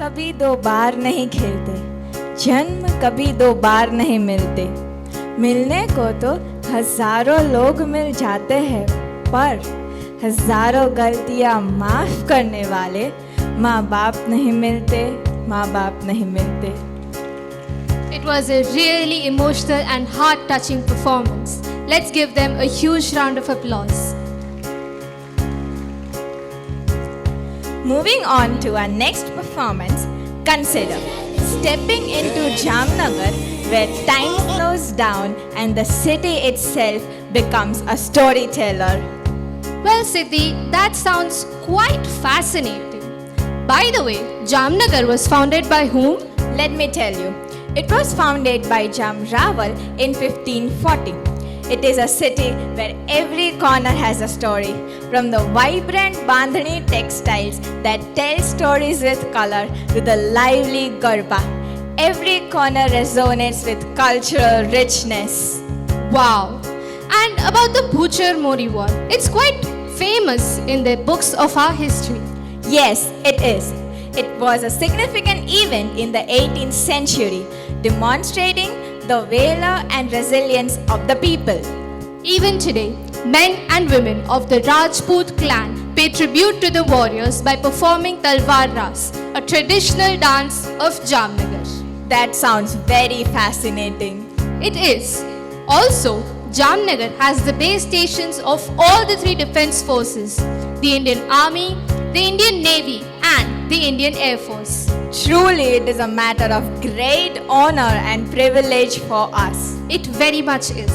कभी दो बार नहीं खिलते, जन्म कभी दो बार नहीं मिलते। मिलने को तो हजारों लोग मिल जाते हैं, पर हजारों गलतियां माफ करने वाले माँ बाप नहीं मिलते, माँ बाप नहीं मिलते। It was a really emotional and heart-touching performance. Let's give them a huge round of applause. Moving on to our next performance, consider stepping into Jamnagar, where time slows down and the city itself becomes a storyteller. Well, Siddhi, that sounds quite fascinating. By the way, Jamnagar was founded by whom? Let me tell you, it was founded by Jamrawal in 1540. It is a city where every corner has a story, from the vibrant Bandhani textiles that tell stories with color to the lively Garba. Every corner resonates with cultural richness. Wow! And about the Bhuchar Mori War, it's quite famous in the books of our history. Yes, it is. It was a significant event in the 18th century, demonstrating the valor and resilience of the people. Even today, men and women of the Rajput clan pay tribute to the warriors by performing Talwar Ras, a traditional dance of Jamnagar. That sounds very fascinating. It is. Also, Jamnagar has the base stations of all the three defense forces, the Indian Army, the Indian Navy and the Indian Air Force. Truly, it is a matter of great honor and privilege for us. It very much is.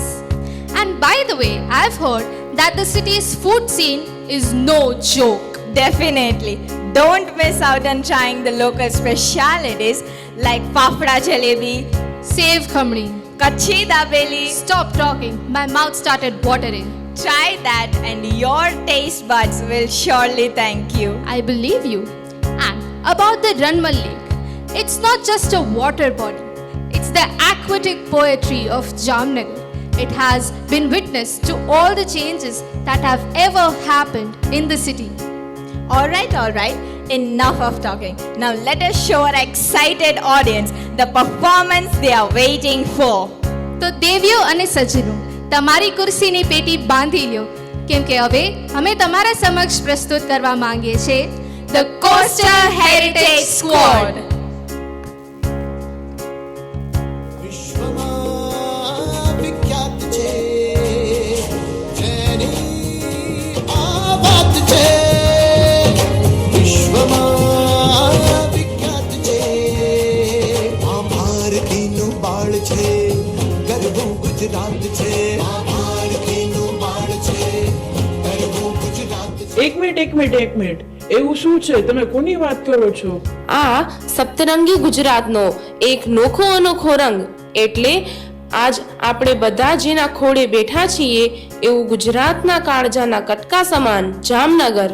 And by the way, I've heard that the city's food scene is no joke. Definitely. Don't miss out on trying the local specialities like Fafda Jalebi, Sev Khamri. Kachi Dabeli. Stop talking. My mouth started watering. Try that and your taste buds will surely thank you. I believe you. And about the Ranmal Lake, it's not just a water body. It's the aquatic poetry of Jamnagar. It has been witness to all the changes that have ever happened in the city. Alright. Enough of talking. Now let us show our excited audience the performance they are waiting for. તો દેવીઓ અને સજ્જનો, તમારી ખુરશીની પેટી બાંધી લ્યો, કેમ કે હવે અમે તમારા સમક્ષ પ્રસ્તુત કરવા માંગીએ છીએ The Coastal Heritage Squad. એક મિનિટ એવું શું છે? તમે કોની વાત કરો છો? આ સપ્તરંગી ગુજરાતનો એક નોખો અનોખો રંગ, એટલે આજ આપણે બધા જેના ખોળે બેઠા છીએ એવું ગુજરાતના કાળજાના કટકા સમાન જામનગર.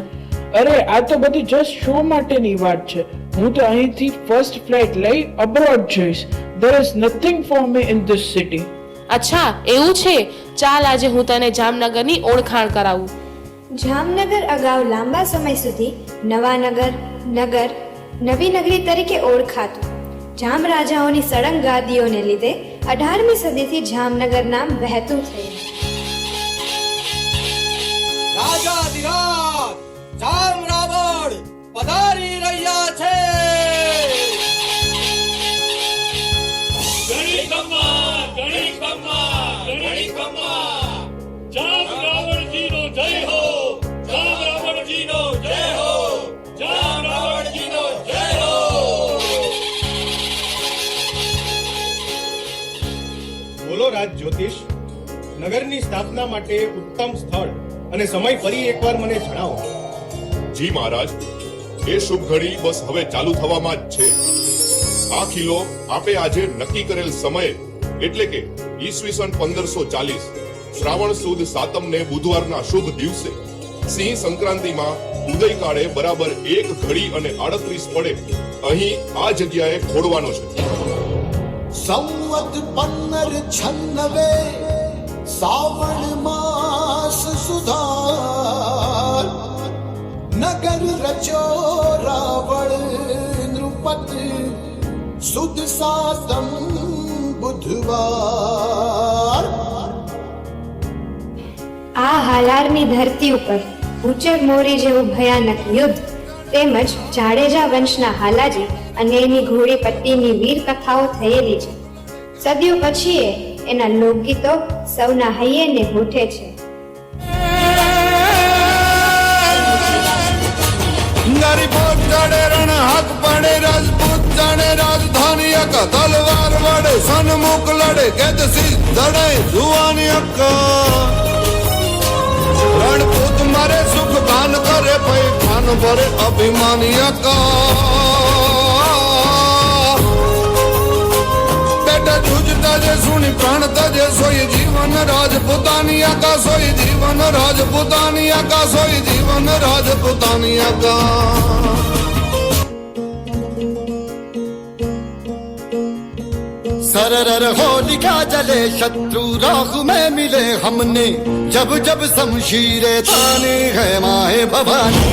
અરે આ તો બધી જસ્ટ શો માટેની વાત છે. હું તો અહીંથી ફર્સ્ટ ફ્લાઇટ લઈ અબ્રોડ જઈશ. There is nothing for me in this city. અચ્છા એવું છે? ચાલ આજે હું તને જામનગરની ઓળખાણ કરાવું. જામનગર અગાઉ લાંબા સમય સુધી નવાનગર, નગર, નવી નગરી તરીકે ઓળખાતું. જામ રાજાઓની સળંગ ગાદીઓને લીધે 18મી સદીથી જામનગર નામ વહેતું થયું. રાજાધિરાજ જામ રાવણ પધારી રહ્યા છે. જામ રાવણજીનો જય હો, જામ રાવણજીનો જય હો, જામ રાવણજીનો જય હો. બોલો રાજ જ્યોતિષ, નગરની સ્થાપના માટે ઉત્તમ સ્થળ અને સમય ફરી એકવાર મને જણાવો. જી મહારાજ, એ શુભ ઘડી બસ હવે ચાલુ થવામાં જ છે. આ કિલ્લો આપે આજે નક્કી કરેલ સમયે એટલે કે ઈસવીસન 1540 શ્રાવણ સુદ સાતમ ને બુધવારના શુભ દિવસે સિંહ સંક્રાંતિમાં ઉદયકાળે બરાબર 1 ઘડી અને 38 પડે અહીં આ જગ્યાએ ખોડવાનો છે. સંવત 1596 સાવણ માસ સુધાર નગર રચો રાવણ નૃપ संवत सुद सातम बुधवार। આ હાલારની ધરતી ઉપર ભૂચર મોરી જેવું ભયાનક યુદ્ધ તેમજ જાડેજા વંશના હાલાજી અને એની ઘોડી પત્નીની વીર કથાઓ થયેલી છે. સદીઓ પછી એના લોકગીતો સૌના હૈયેને હોઠે છે. ગરીબોત ચડે રણ હાથ પડે રાજપૂત જાણે રાજધાની અક તલવાર વડે સન્મુખ લડે કેદસી દડે જુવાની અક રણપૂત મારે સુખ દાન કરે પૈ ખાન ભરે અભિમાની અક બેટા જુજ તજે સુની પ્રાણ તજે સોય જીવન રાજપૂતાની અકા સોય જીવન રાજપૂતાની અકા સોય જીવન રાજપૂતાની અકા। सरर होलिका जले शत्रु राख में मिले हमने जब जब शमशीरे ताने है माए भवानी।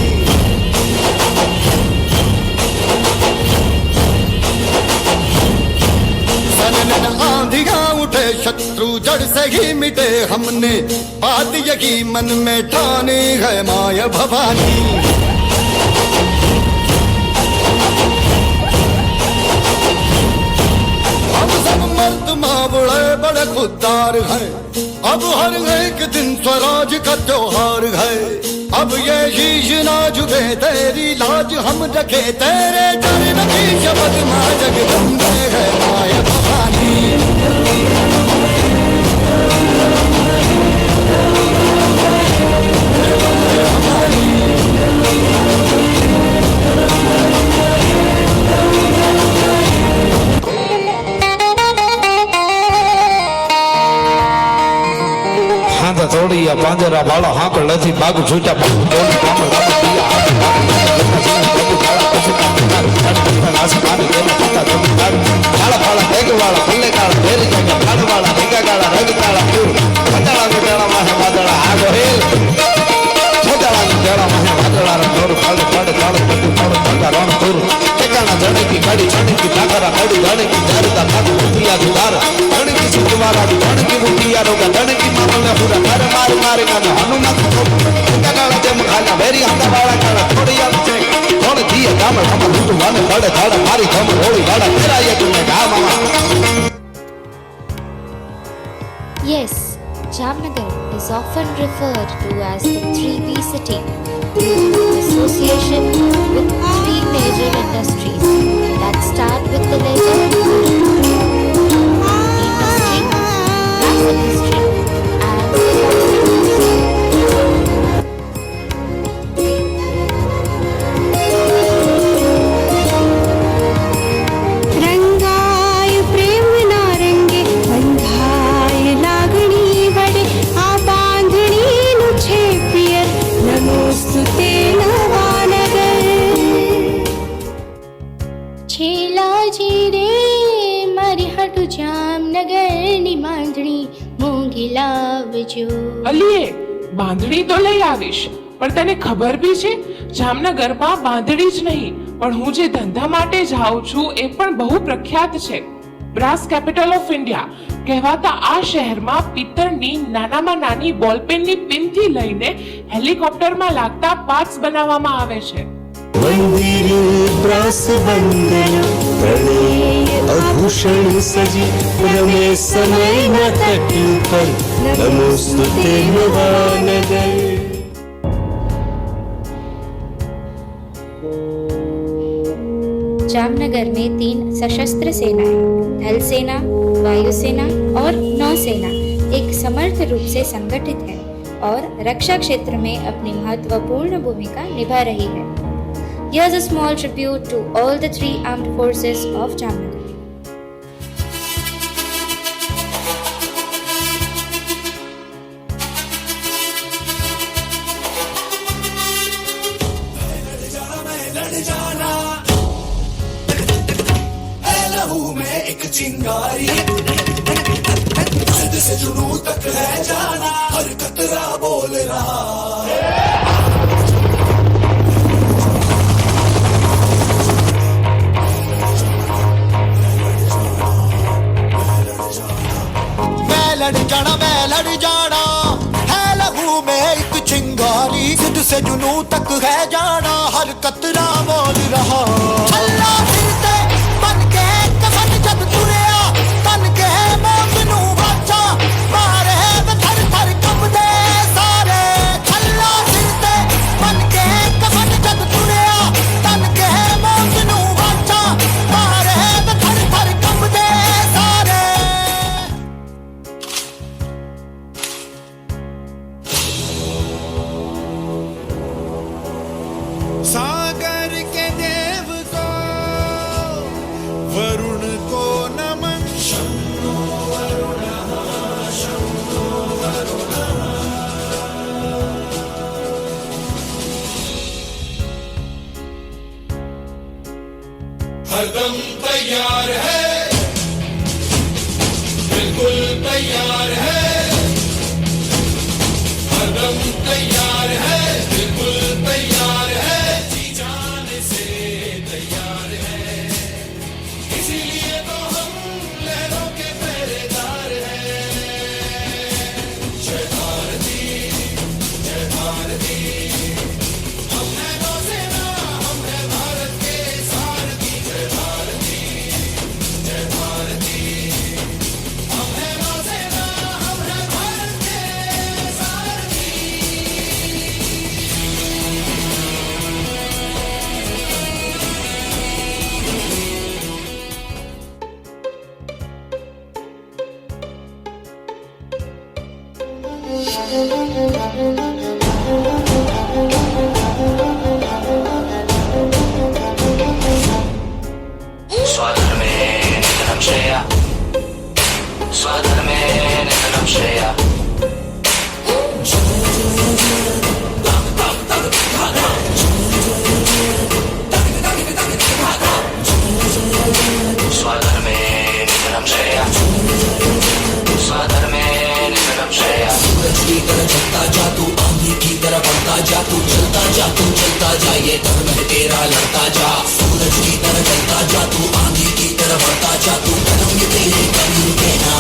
सनन आंधियां उठे शत्रु जड़ से ही मिटे हमने बात यही मन में ठाने है माया भवानी। अब सब मर्द मावड़े बड़े खुददार हैं, अब हर एक दिन स्वराज का त्योहार है। अब ये शीश ना झुके तेरी लाज हम रखे तेरे चरण की शपथ मां जगदम्बे है माया भवानी। થોડી પાંજરા વાળો હાંકળ નથી ભાગ છૂટા Yes, Jamnagar is often referred to as the 3B city due to its association with three major industries that start with the letter industry, glass industry and રંગાય પ્રેમના રંગે બંધાય લાગણી વડે આ બાંધણીનું છે પિયર નમોસ્તુતે નવાનગર. છેલાજી રે મારી હાટુ જામનગરની બાંધણી મોંઘી લાવજો. અલીએ બાંધણી તો લઈ આવીશ, પણ તને ખબર બી છે જામનગરમાં બાંધણી જ નહીં પણ હું જે ધંધા માટે જાઉં છું એ પણ બહુ પ્રખ્યાત છે. બ્રાસ કેપિટલ ઓફ ઇન્ડિયા કહેવાતા આ શહેરમાં પિત્તળની નાનામાં નાની બોલપેનની પિનથી લઈને હેલિકોપ્ટરમાં લાગતા પાર્ટ્સ બનાવવામાં આવે છે. મંદિર બ્રાસ બંધન પ્રણય આભૂષણ સજી રમે સમયના તટ પર નમોસ્તુતે નવાનગર. जामनगर में 3 सशस्त्र सेनाएं थल सेना, वायुसेना और नौसेना एक समर्थ रूप से संगठित है और रक्षा क्षेत्र में अपनी महत्वपूर्ण भूमिका निभा रही है. Here's a small tribute to all the 3 armed forces of Jamnagar. एक चिंगारी जिद से जुनू तक है जाना, हर कतरा बोल रहा बढ़ जाना है लहू में एक चिंगारी जिद से जुनू तक है जाना हर कतरा बोल रहा अल्लाह फिरते बन के कफन जब तुरया तन के मौत नू बाचा मारे थर थर कंबदे सारे अल्लाह फिरते बन के कफन जब तुरया तन के मौत नू बाचा मारे थर थर कंबदे सारे सागर के देव को वरुण को नमन शंभो वरुणः शंभो वरुणः हरदम तैयार है बिल्कुल तैयार है हरदम तैयार है बिल्कुल तैयार है जी जाने से तैयार है इसीलिए तो हम लहरों के पहरेदार हैं जय भारती हम हैं नौसेना हम हैं भारत के सारथी जय भारती हम हैं नौसेना हम हैं भारत के सारथी स्वधर्मे निधनं श्रेया स्वधर्मे निधनं श्रेया स्वधर्मे निधनं श्रेया स्वधर्मे निधनं श्रेया सूरज की तरह चलता जा तू आंधी की तरह बढ़ता जा तू चलता जा ये धर्म है तेरा लड़ता जा सूरज की तरह चलता जा तू आंधी की तरह बढ़ता जा तू धर्म ये तेरे कभी कहना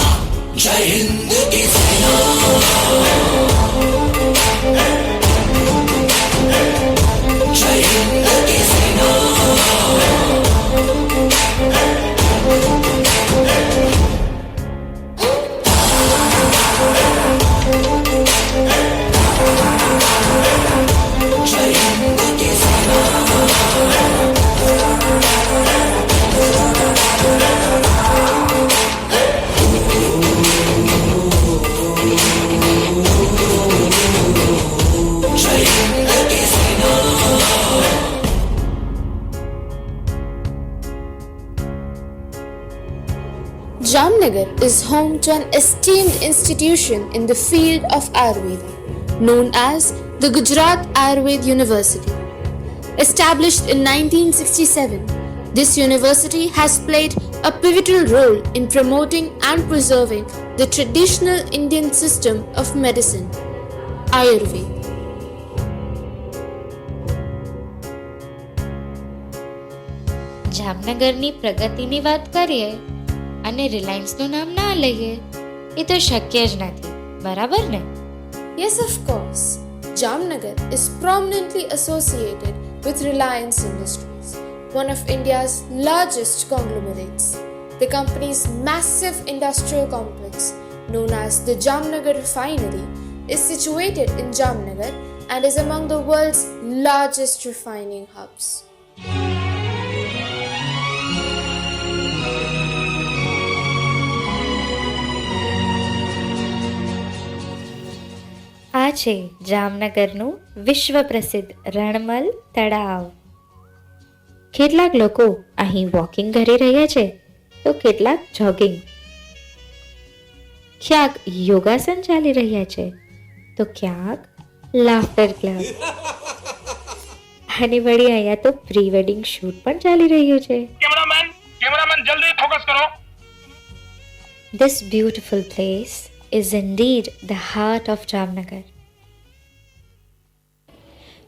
जय हिंद की सेना जय हिंद की सेना जय हिंद की सेना जय हिंद की सेना Jamnagar is home to an esteemed institution in the field of Ayurveda, known as the Gujarat Ayurveda University. Established in 1967, this university has played a pivotal role in promoting and preserving the traditional Indian system of medicine, Ayurveda. જામનગરની પ્રગતિની વાત કરીએ અને રિલાયન્સનું નામ ના લઈએ એ તો શક્ય જ નથી બરાબર ને Yes, of course. Jamnagar is prominently associated with Reliance Industries, one of India's largest conglomerates. The company's massive industrial complex, known as the Jamnagar Refinery, is situated in Jamnagar and is among the world's largest refining hubs. આ છે જામનગરનું વિશ્વ પ્રસિદ્ધ રણમલ તળાવ. કેટલાક લોકો અહીં walking કરી રહ્યા છે તો કેટલાક જોગિંગ. ક્યાંક યોગાસન ચાલી રહ્યા છે તો ક્યાંક લાફ્ટર ક્લબ. અને વળી અહીંયા તો પ્રી વેડિંગ શૂટ પણ ચાલી રહ્યું છે. કેમેરામેન જલ્દી ફોકસ કરો. This beautiful place is indeed the heart of Jamnagar.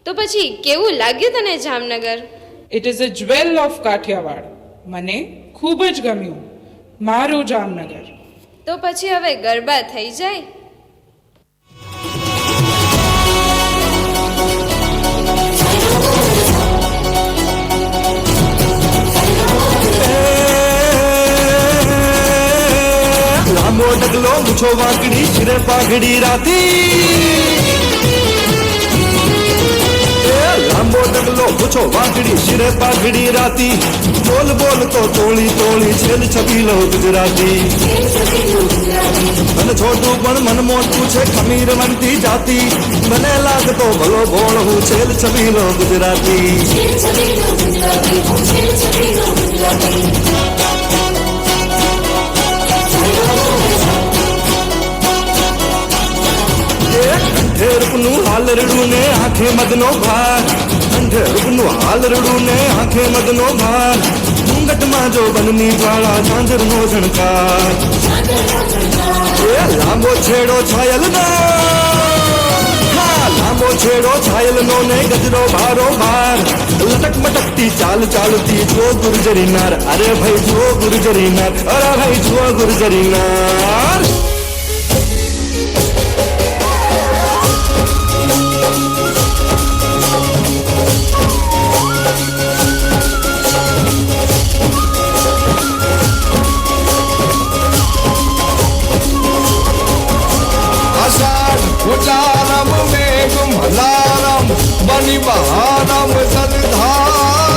તો પછી કેવું લાગ્યું તને Jamnagar? It is a jewel of Kathiawad. મને ખૂબ જ ગમ્યું મારું જામનગર. તો પછી હવે ગરબા થઈ જાય? डगलो मुछो वाकड़ी सिरे पाघड़ी राती लांबो डगलो मुछो वाकड़ी सिरे पाघड़ी राती बोल बोल तो तोली तोली छेल छबीलो गुजराती मन छोटू पण मन मोटू छे खमीर वंती जाती मने लागतो भलो बोल हूँ छेल छबीलो गुजराती ढेरपनु हालरडू ने आंखें मदनो भार ढेरपनु हालरडू ने आंखें मदनो भार घूंघट मां जो बननी ज्वाला झांझर नो झणकार लांबो छेड़ो छायल नो लांबो छेड़ो छायल नो ने गजरो भारो भार लटक मटकती चाल चालती जो गुर्जरी नार अरे भाई जो गुर्जरी नार अरे भाई जो गुर्जरी नार उचारम मेघम हलारम बनि बहारम सदधारम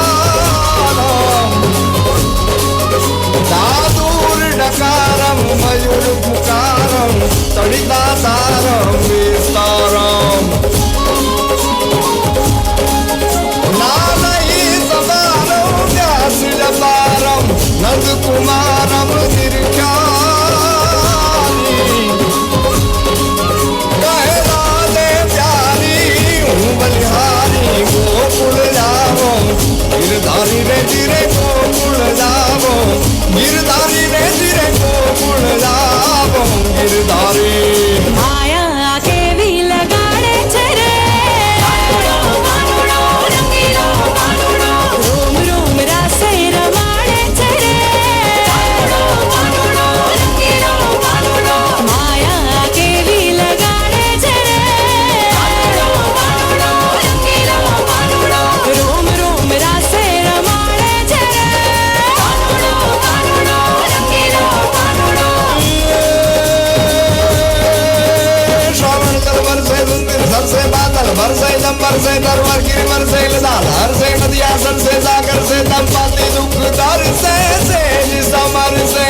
दादूर डकारम मयूर पुकारम तड़िता तारम विस्तारम नालई सदारम व्यास जतारम नंद कुमारम निर्ख्याली बलिहारी गोकुल जावो गिरधारी रे जिरे गोकुल जावो गिरधारी रे जिरे गोकुल जावो गिरधारी माया के भी लगाड़े चरे रोम रोम रासे रमाड़े चरे माया के भी लगाड़े चरे रोम रोम रासे रमाड़े चरे श्रावण कल बरसे सुंदर सरसे बादल बरसे दम बरसे दरबार गिर बरसे लदाल हर से नदिया सर से सागर से दम पाती दुख दर से समर से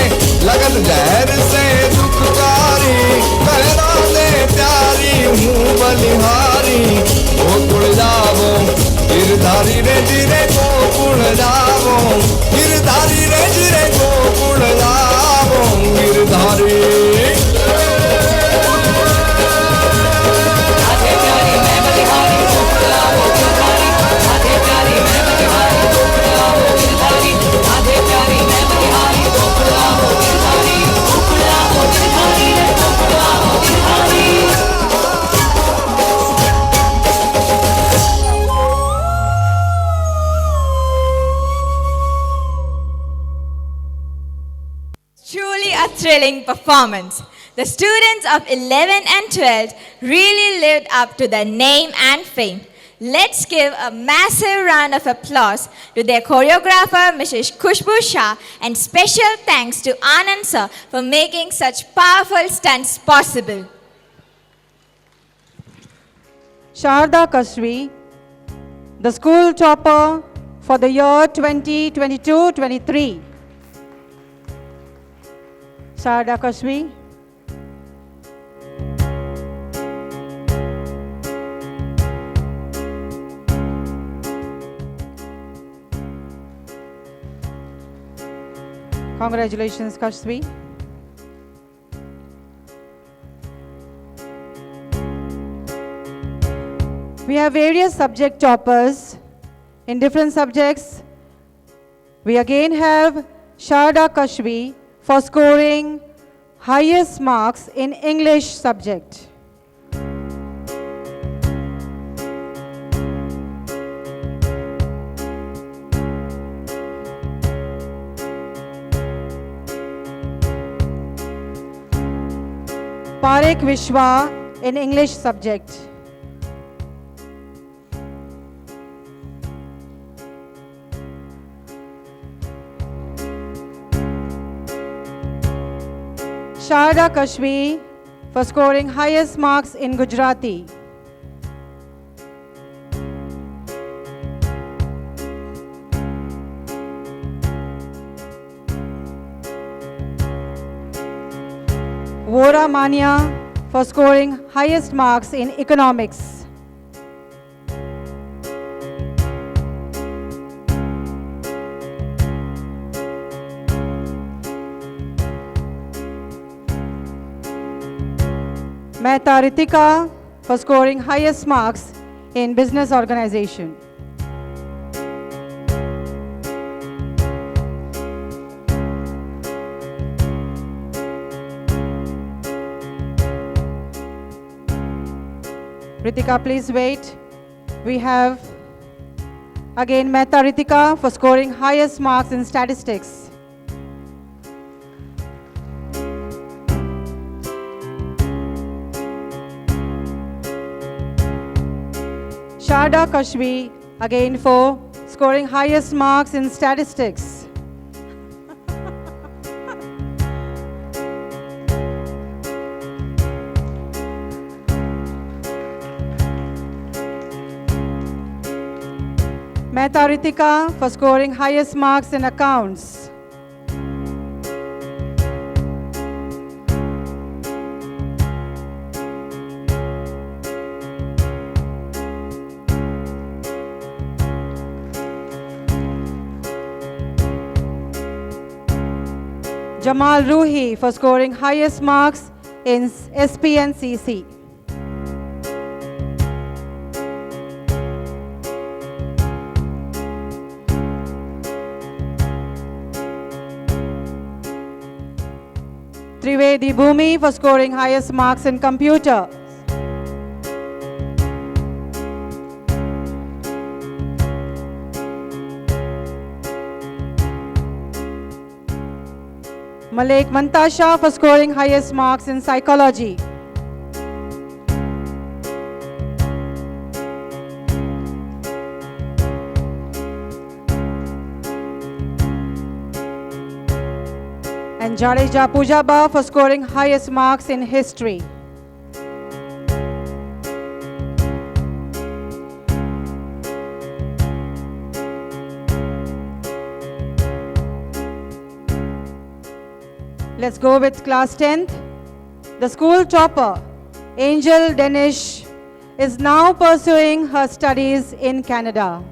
लगन जहर से दुखकारी कहना दे प्यारी हूँ बलिहारी गोकुल जावो गिरधारी रे जिरे गोकुल जावो गिरधारी रे जिरे गोकुल जावो Girdhari Truly a thrilling performance. The students of 11 and 12 really lived up to their name and fame. Let's give a massive round of applause to their choreographer, Mrs. Khushbu Shah, and special thanks to Anand sir for making such powerful stunts possible. Sharda Kasri, the school topper for the year 2022-23. Sharda Kasri. Congratulations, Kasri. We have various subject toppers in different subjects. We again have Sharda Kashvi for scoring highest marks in English subject. Parekh Vishwa in English subject. Sharda Kashvi for scoring highest marks in Gujarati. Vora Mania for scoring highest marks in economics. Mehta Ritika for scoring highest marks in business organization. Ritika, please wait. We have again Mehta Ritika for scoring highest marks in statistics. Sharda Kashvi again for scoring highest marks in statistics. Mehta Ritika for scoring highest marks in accounts. Jamal Ruhi for scoring highest marks in SPNCC. Trivedi Bhumi for scoring highest marks in computer. Malek Mantasha for scoring highest marks in psychology. And Jadeja Pujaba for scoring highest marks in history. Let's go with class 10th. The school topper, Angel Danish, is now pursuing her studies in Canada.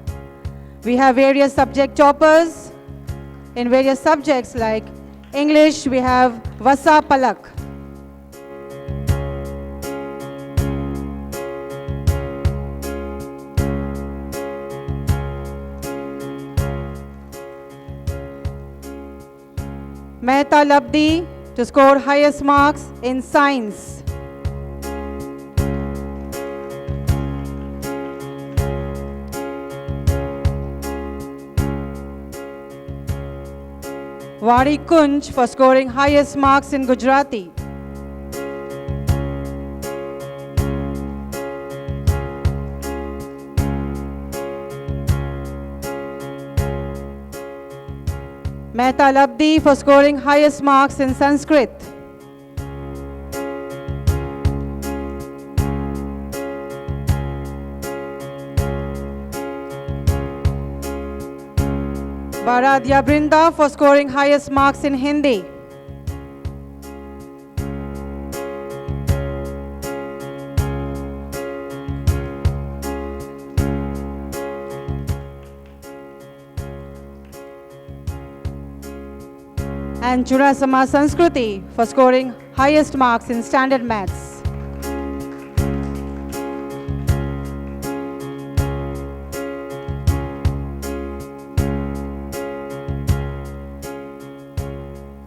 We have various subject toppers in various subjects like English, we have Vasa Palak. Mehta Labdi to score highest marks in science. Wari Kunj for scoring highest marks in Gujarati. Mehta Labdi for scoring highest marks in Sanskrit. Baradia Brinda for scoring highest marks in Hindi. And Churasama Sanskriti for scoring highest marks in standard maths.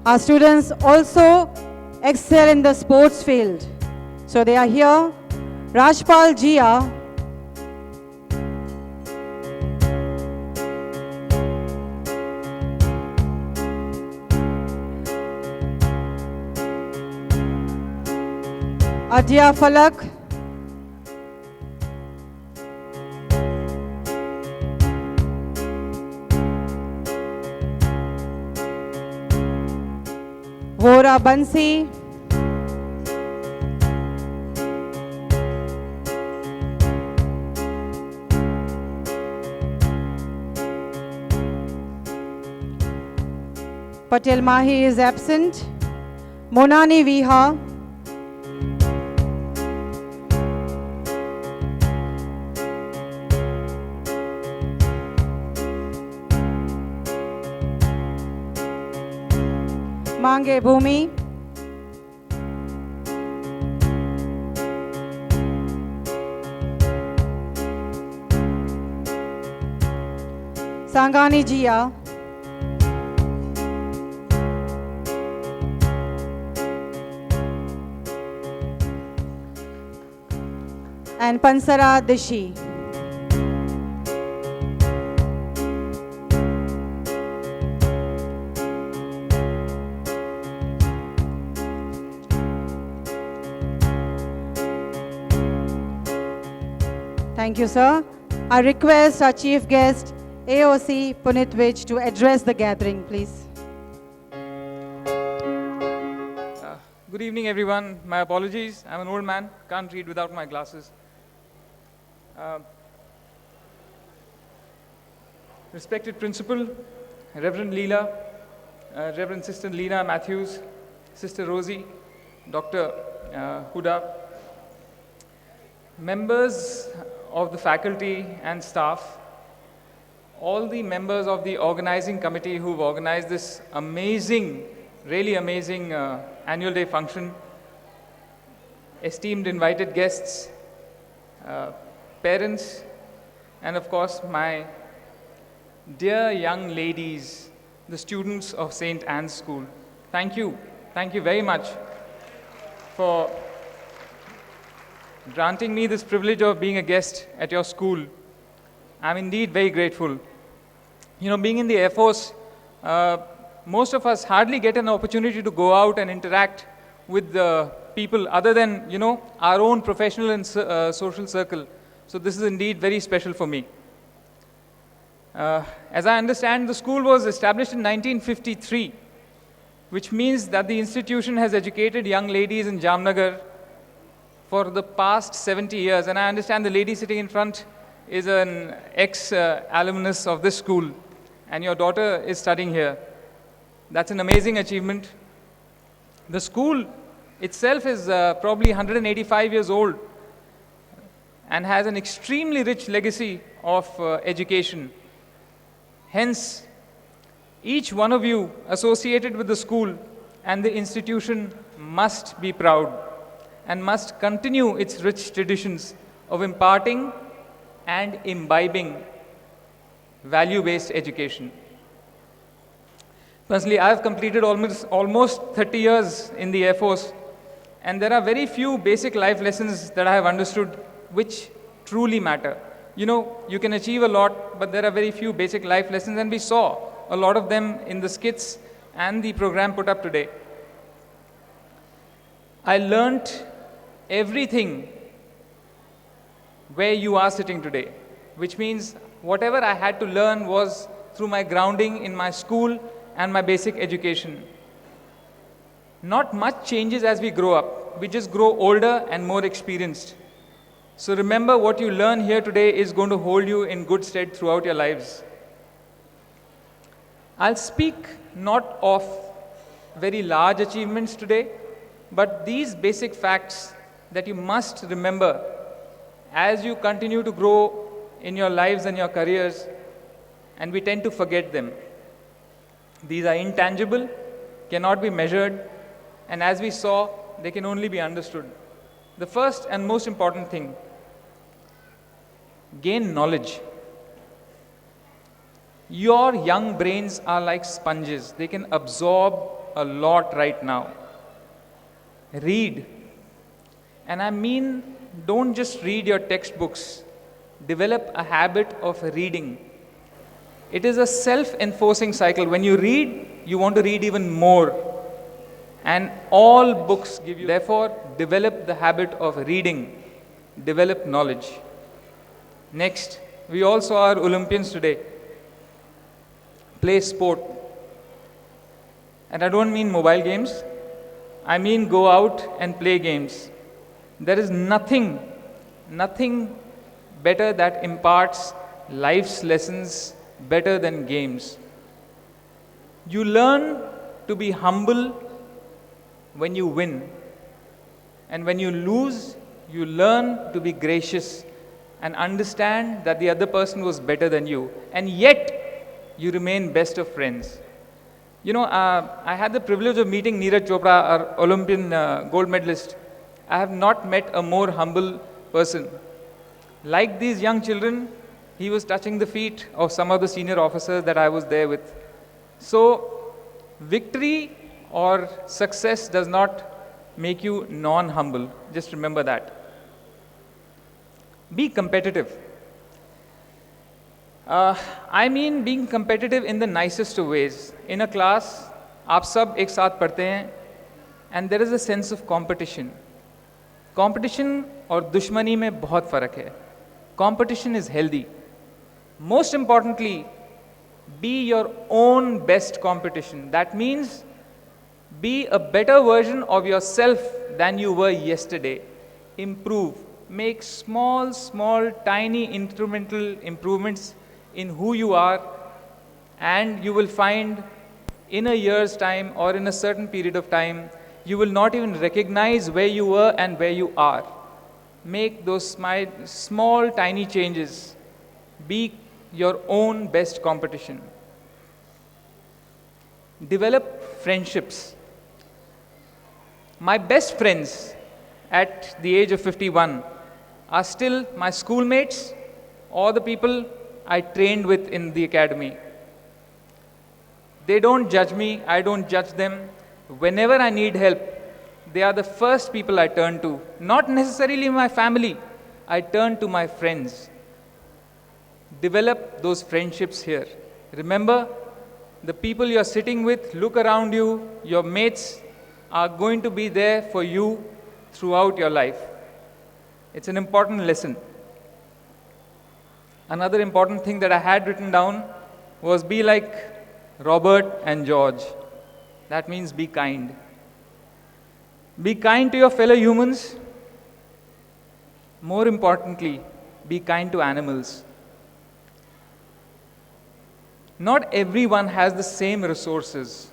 Our students also excel in the sports field. So they are here. Rajpal Jia Adya Falak, Vora Bansi, Patel Mahi is absent. Monani Viha. Mange Bhumi. Sangani Jia. And Pansara Dishi. Thank you, sir. I request our chief guest, AOC Punit Vij, to address the gathering, please. Good evening, everyone. My apologies. I'm an old man, can't read without my glasses. Respected Principal, Reverend Leela, Reverend Sister Leena Matthews, Sister Rosie, Dr. Huda, members of the faculty and staff, all the members of the organizing committee who've organized this amazing, really amazing annual day function, esteemed invited guests, parents, and of course my dear young ladies, the students of St. Anne's School. Thank you very much for granting me this privilege of being a guest at your school. I'm indeed very grateful. You know, being in the Air Force, most of us hardly get an opportunity to go out and interact with the people other than, you know, our own professional and social circle. So this is indeed very special for me. As I understand, the school was established in 1953, which means that the institution has educated young ladies in Jamnagar for the past 70 years. And I understand the lady sitting in front is an ex-alumnus of this school, and your daughter is studying here. That's an amazing achievement. The school itself is probably 185 years old and has an extremely rich legacy of education. Hence, each one of you associated with the school and the institution must be proud and must continue its rich traditions of imparting and imbibing value-based education. Personally, I have completed almost 30 years in the Air Force, and there are very few basic life lessons that I have understood which truly matter. You know, you can achieve a lot, but there are very few basic life lessons, and we saw a lot of them in the skits and the program put up today. I learnt everything where you are sitting today, which means whatever I had to learn was through my grounding in my school and my basic education. Not much changes as we grow up. We just grow older and more experienced. So remember, what you learn here today is going to hold you in good stead throughout your lives. I'll speak not of very large achievements today, but these basic facts that you must remember as you continue to grow in your lives and your careers, and we tend to forget them. These are intangible, cannot be measured, and as we saw, they can only be understood. The first and most important thing, gain knowledge. Your young brains are like sponges. They can absorb a lot right now. Read. And I mean, don't just read your textbooks. Develop a habit of reading. It is a self-enforcing cycle. When you read, you want to read even more. And all books give you. Therefore, develop the habit of reading. Develop knowledge. Next, we also are Olympians today. Play sport. And I don't mean mobile games. I mean go out and play games. There is nothing better that imparts life's lessons better than games. You learn to be humble when you win. And when you lose, you learn to be gracious and understand that the other person was better than you. And yet, you remain best of friends. You know, I had the privilege of meeting Neeraj Chopra, our Olympian gold medalist. I have not met a more humble person. Like these young children, he was touching the feet of some of the senior officers that I was there with. So, victory or success does not make you non-humble. Just remember that. Be competitive. I mean being competitive in the nicest of ways. In a class, आप सब एक साथ पढ़ते हैं, and there is a sense of competition. Competition और दुश्मनी में बहुत फ़र्क है. Competition is healthy. Most importantly, be your own best competition. That means be a better version of yourself than you were yesterday. Improve. Make small, tiny incremental improvements in who you are, and you will find in a year's time or in a certain period of time, you will not even recognize where you were and where you are. Make those small, tiny changes. Be your own best competition. Develop friendships. My best friends at the age of 51 are still my schoolmates or the people I trained with in the academy. They don't judge me, I don't judge them. Whenever I need help, they are the first people I turn to. Not necessarily my family, I turn to my friends. Develop those friendships here. Remember, the people you're sitting with, look around you, your mates are going to be there for you throughout your life. It's an important lesson. Another important thing that I had written down was be like Robert and George. That means be kind. Be kind to your fellow humans. More importantly, be kind to animals. Not everyone has the same resources,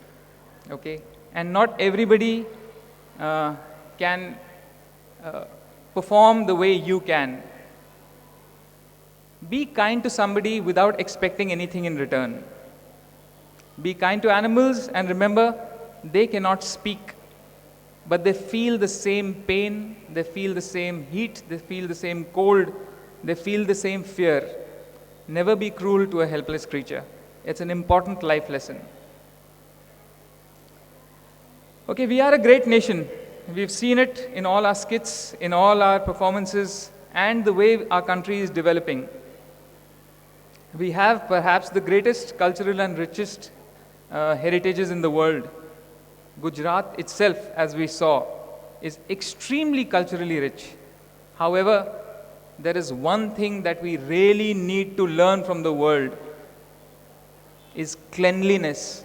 okay? And not everybody can perform the way you can. Be kind to somebody without expecting anything in return. Be kind to animals, and remember, they cannot speak, but they feel the same pain, they feel the same heat, they feel the same cold, they feel the same fear. Never be cruel to a helpless creature. It's an important life lesson. Okay, we are a great nation. We've seen it in all our skits, in all our performances, and the way our country is developing. We have perhaps the greatest cultural and richest heritages in the world. Gujarat itself, as we saw, is extremely culturally rich. However, there is one thing that we really need to learn from the world is cleanliness.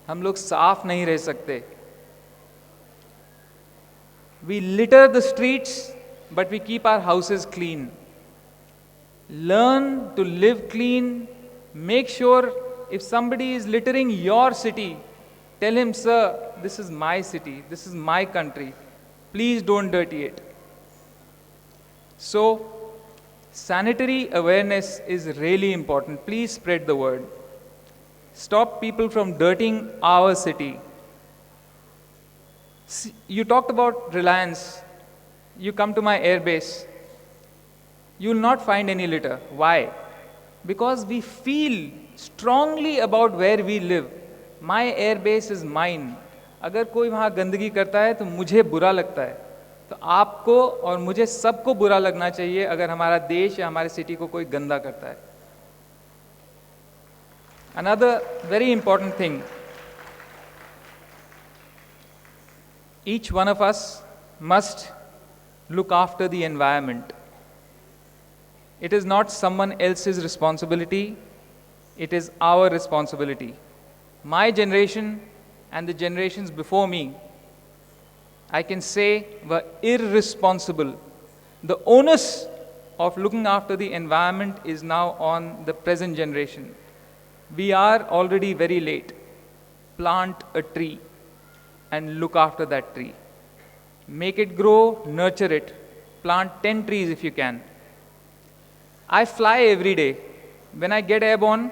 हम लोग साफ नहीं रह सकते. We litter the streets, but we keep our houses clean. Learn to live clean. Make sure if somebody is littering your city, tell him, sir, this is my city, this is my country. Please don't dirty it. So, sanitary awareness is really important. Please spread the word. Stop people from dirtying our city. You talked about Reliance. You come to my airbase. You will not find any litter. Why? Because we feel strongly about where we live. My airbase is mine. अगर कोई वहाँ गंदगी करता है तो मुझे बुरा लगता है. तो आपको और मुझे सबको बुरा लगना चाहिए अगर हमारा देश या हमारे सिटी को कोई गंदा करता है. Another very important thing, each one of us must look after the environment. It is not someone else's responsibility, it is our responsibility. My generation and the generations before me, I can say, were irresponsible. The onus of looking after the environment is now on the present generation. We are already very late. plant a tree and look after that tree. Make it grow, nurture it. Plant 10 trees if you can. I fly every day. When I get airborne,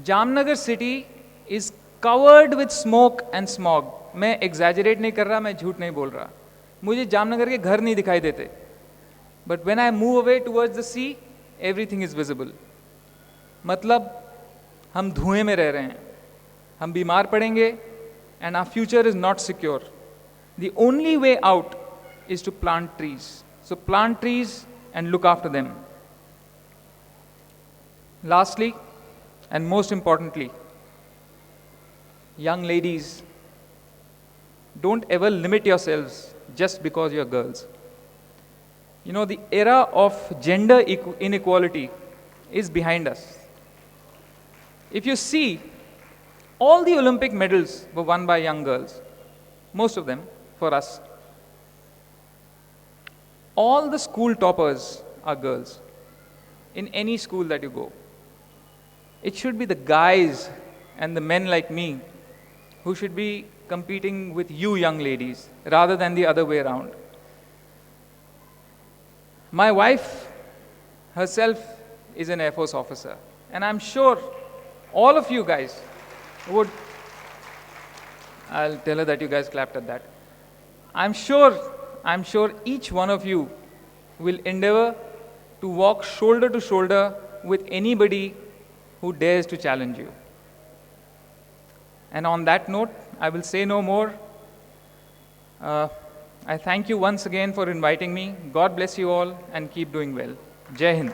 Jamnagar city is covered with smoke and smog. मैं exaggerate नहीं कर रहा, मैं झूठ नहीं बोल रहा. मुझे जामनगर के घर नहीं दिखाई देते. But when I move away towards the sea, everything is visible. मतलब हम धुएं में रह रहे हैं. हम बीमार पड़ेंगे and our future is not secure. The only way out is to plant trees. So plant trees and look after them. Lastly, and most importantly, young ladies, don't ever limit yourselves just because you're girls. You know, the era of gender inequality is behind us. If you see, all the Olympic medals were won by young girls, most of them for us. All the school toppers are girls, in any school that you go. It should be the guys and the men like me who should be competing with you young ladies rather than the other way around. My wife herself is an Air Force officer, and I'm sure all of you guys would, I'll tell her that you guys clapped at that. I'm sure each one of you will endeavor to walk shoulder to shoulder with anybody who dares to challenge you. And on that note, I will say no more. I thank you once again for inviting me. God bless you all and keep doing well. Jai Hind.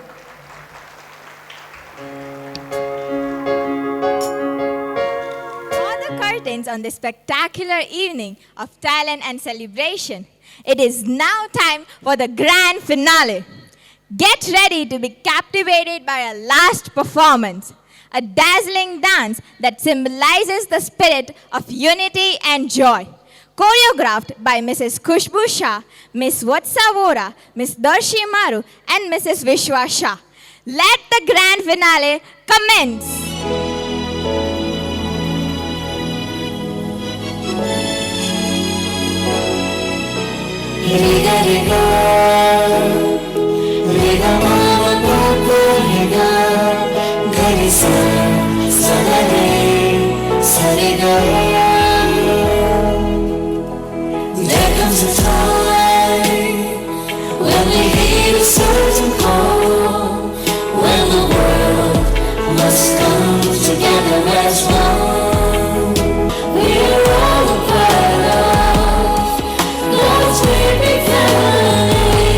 Draw the curtains on this spectacular evening of talent and celebration. It is now time for the grand finale. Get ready to be captivated by our last performance, a dazzling dance that symbolizes the spirit of unity and joy. Choreographed by Mrs. Khushbu Shah, Miss Vatsa Vora, Miss Darshi Maru, and Mrs. Vishwa Shah. Let the grand finale commence. There comes a time when we hear a certain call, when the world must come together as one. We are all a part of God's great big family,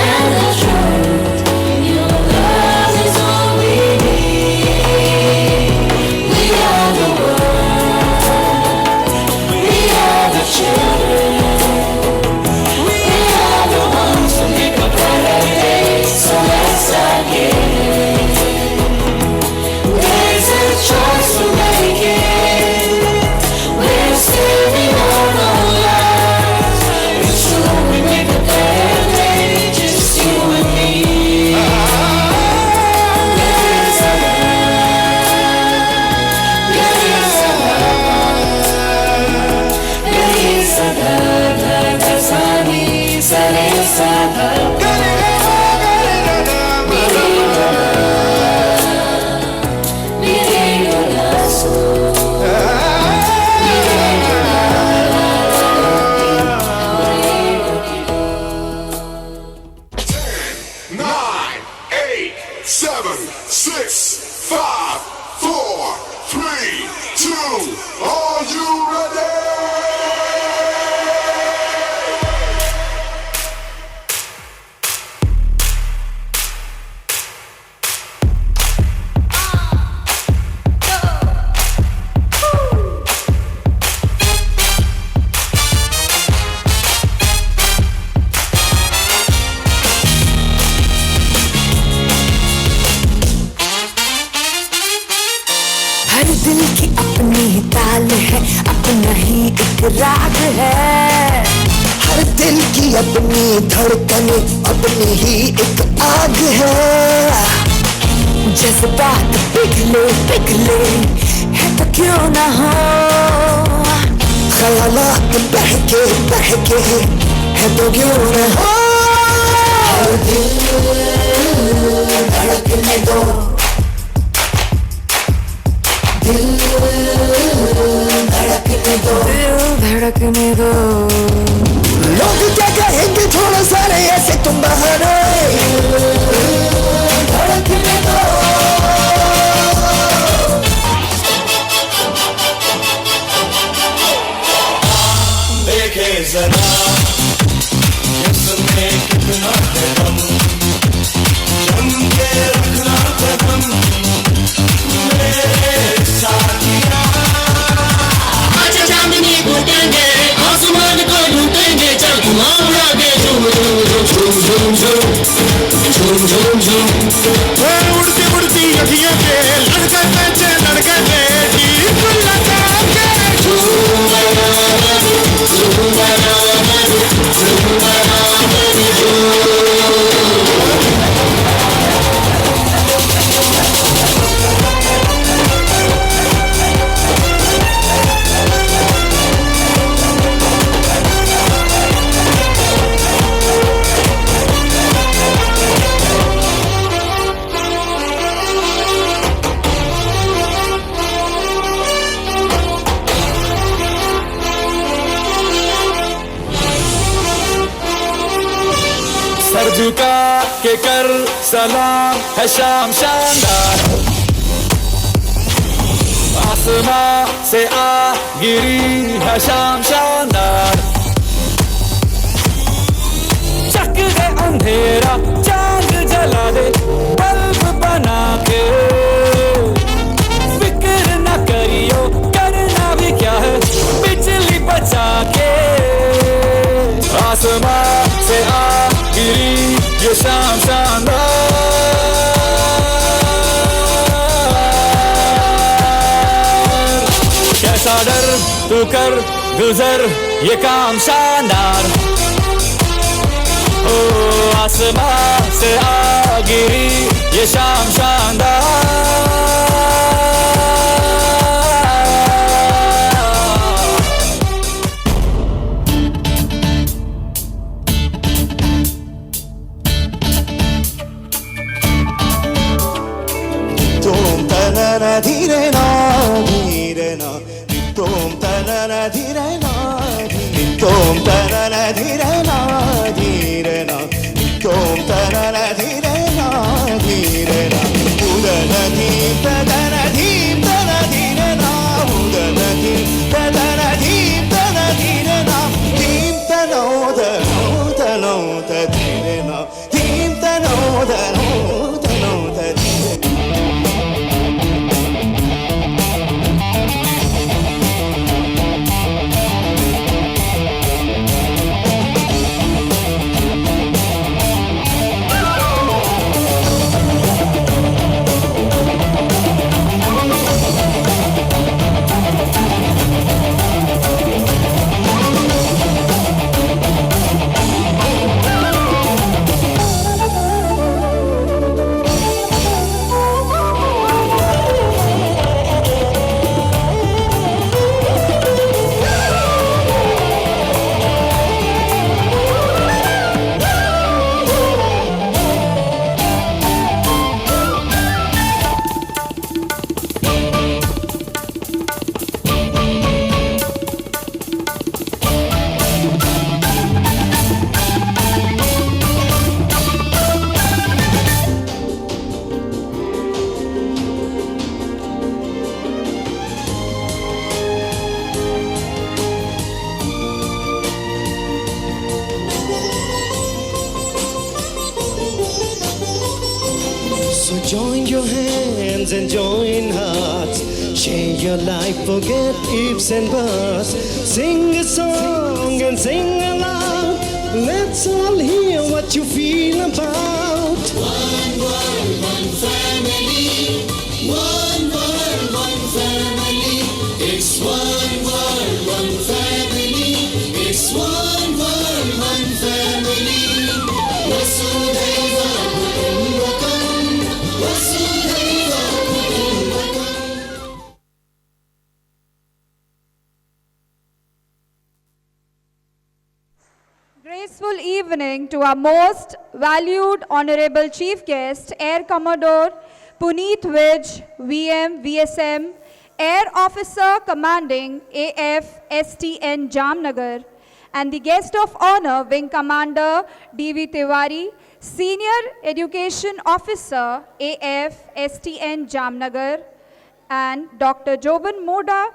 and the truth, your love is all we need. We are the world, we are the children. So let's start giving. There's a choice we're making. We're saving our own lives. It's true, we make a better day, just you and me. There's a love. There's a love. There's a love. There's a love. There's a love. राग है हर दिल की अपनी धड़कन अपनी ही एक आग है जज्बात पिघले पिघले है तो क्यों न हो ख्यालात बहके बहके है तो क्यों न हो दिल धड़कने दो दिल धड़कने दो दिल धड़कने दो लोग क्या कहेंगे छोड़ो सारे ऐसे तुम बहाने धड़कने दो देखे जरा इसमें कितना है दम जम के रखना कदम मेरे साथिया आज चांदनी घुटेंगे आसमान को लूटेंगे चल धुआं उड़ा के झूम झूम झूम झूम झूम झूम झूम उड़ती उड़ती अखियों के लड़के बच्चे लड़के जीप लगा के झूम सर झुका के कर सलाम है शाम शानदार आसमां से आ गिरी है शाम शानदार चक दे अंधेरा चांद जला दे बल्ब बना के फिक्र न करियो करना भी क्या है बिजली बचा के आसमां से आ गिरी ये शाम शानदार कैसा डर तू कर गुजर ये काम शानदार ओ आसमां से आ गिरी ये शाम शानदार धीरे ना धीरे ना तुम तना धीरे ना तुम तना धीरे ना धीरे ना तुम तना धीरे ना धीरे ना उदन धीम तना धीम तना धीरे ना उदन धीम तना धीम तना धीरे ना धीम तनो धनो धनो धीरे ना धीम तनो धनो धनो धीरे Join your hands and join hearts. Share your life, forget ifs and buts. Sing a song and sing aloud. Let's all hear what you feel about. One world, one family. One world, one family. It's one world, one family. It's one world, one family. Vasudhaiva Kutumbakam. Vasudhaiva Kutumbakam. graceful evening to our most valued honorable chief guest, Air Commodore Puneet Vij, VM, VSM, Air Officer Commanding AF STN Jamnagar, and the guest of honor, Wing Commander D.V. Tiwari, Senior Education Officer AF STN Jamnagar, and Dr. Joban Moda,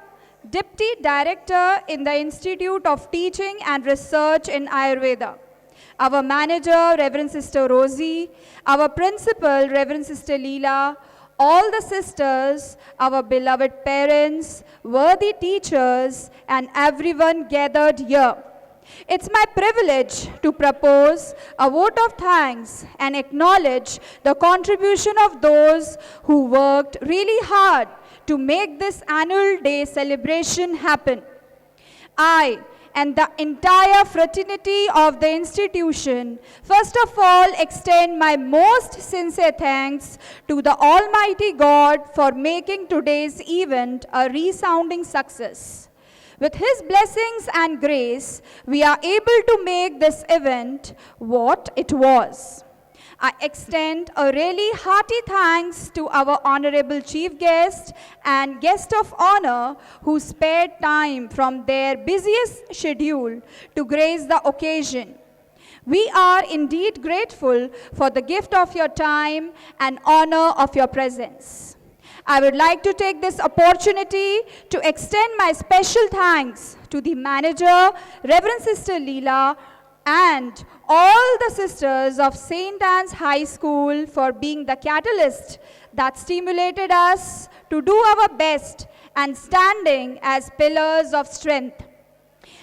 Deputy Director in the Institute of Teaching and Research in Ayurveda. Our manager, Reverend Sister Rosie, our principal, Reverend Sister Leela, all the sisters, our beloved parents, worthy teachers, and everyone gathered here. It's my privilege to propose a vote of thanks and acknowledge the contribution of those who worked really hard to make this annual day celebration happen. I and the entire fraternity of the institution first of all extend my most sincere thanks to the Almighty God for making today's event a resounding success. With His blessings and grace, we are able to make this event what it was. I extend a really hearty thanks to our honorable chief guest and guest of honor who spared time from their busiest schedule to grace the occasion. We are indeed grateful for the gift of your time and honor of your presence. I would like to take this opportunity to extend my special thanks to the manager, Reverend Sister Leela, and all the sisters of St. Anne's High School for being the catalyst that stimulated us to do our best and standing as pillars of strength.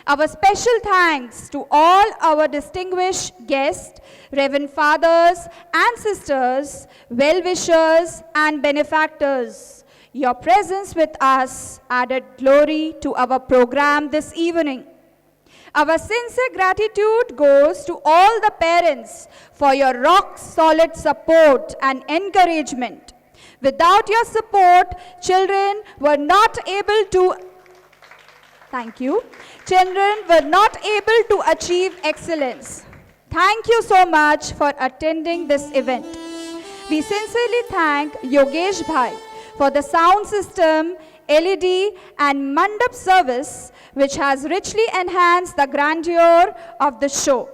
Our special thanks to all our distinguished guests, Reverend Fathers and Sisters, well-wishers and benefactors. Your presence with us added glory to our program this evening. Our sincere gratitude goes to all the parents for your rock-solid support and encouragement. Without your support, children were not able to achieve excellence. Thank you so much for attending this event. We sincerely thank Yogesh Bhai for the sound system, LED and mandap service which has richly enhanced the grandeur of the show.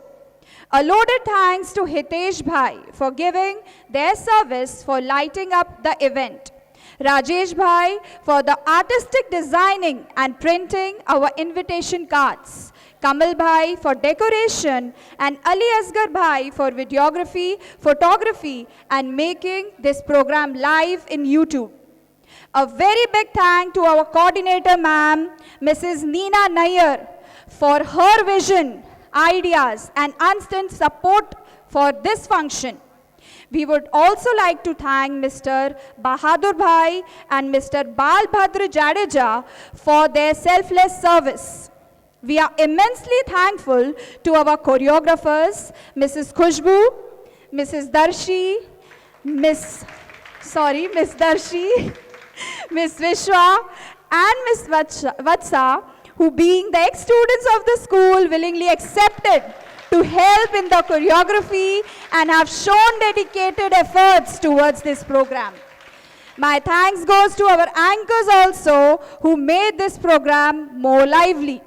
A loaded thanks to Hitesh Bhai for giving their service for lighting up the event. Rajesh Bhai for the artistic designing and printing our invitation cards. Kamal Bhai for decoration and Ali Asgar Bhai for videography, photography and making this program live in YouTube. A very big thank to our coordinator ma'am, Mrs. Neena Nair, for her vision, ideas and instant support for this function. We would also like to thank Mr. Bahadur Bhai and Mr. Bal Bhadra Jadeja for their selfless service. We are immensely thankful to our choreographers, Mrs. Khushbu, Mrs. Darshi, Miss Darshi, Miss Vishwa and Miss Vatsa, who being the ex-students of the school willingly accepted to help in the choreography and have shown dedicated efforts towards this program. My thanks goes to our anchors also who made this program more lively.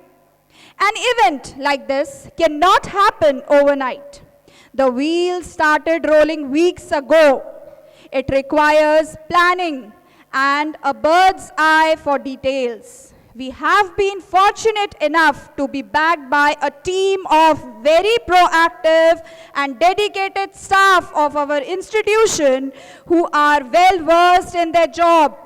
An event like this cannot happen overnight. The wheels started rolling weeks ago. It requires planning and a bird's eye for details. We have been fortunate enough to be backed by a team of very proactive and dedicated staff of our institution who are well versed in their job.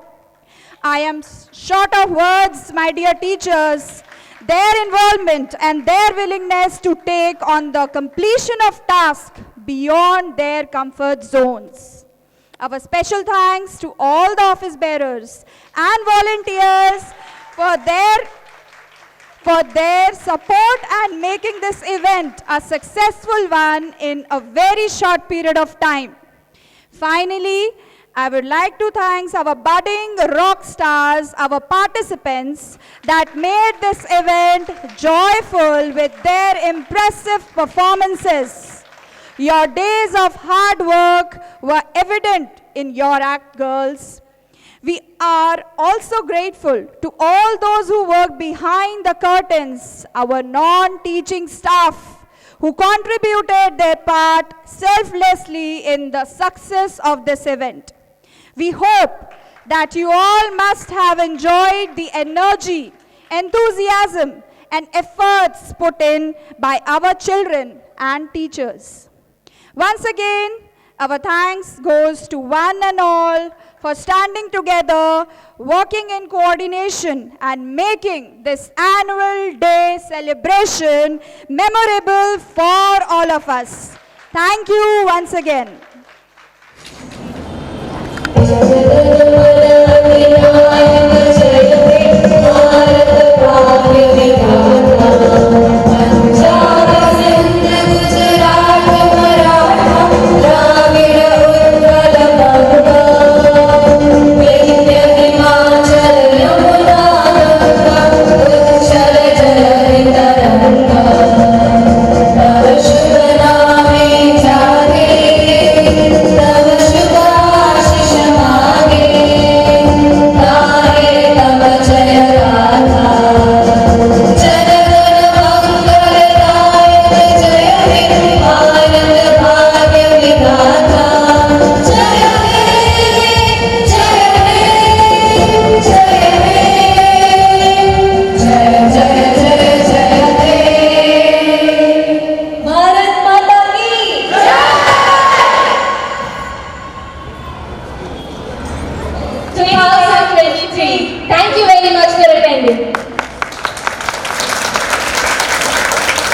I am short of words, my dear teachers. Their involvement and their willingness to take on the completion of tasks beyond their comfort zones. Our special thanks to all the office bearers and volunteers for their support and making this event a successful one in a very short period of time. Finally, I would like to thank our budding rock stars, our participants that made this event joyful with their impressive performances. Your days of hard work were evident in your act, girls. We are also grateful to all those who work behind the curtains, our non-teaching staff, who contributed their part selflessly in the success of this event. We hope that you all must have enjoyed the energy, enthusiasm, and efforts put in by our children and teachers. Once again, our thanks goes to one and all for standing together, working in coordination, and making this annual day celebration memorable for all of us. Thank you once again. Thank you very much for attending.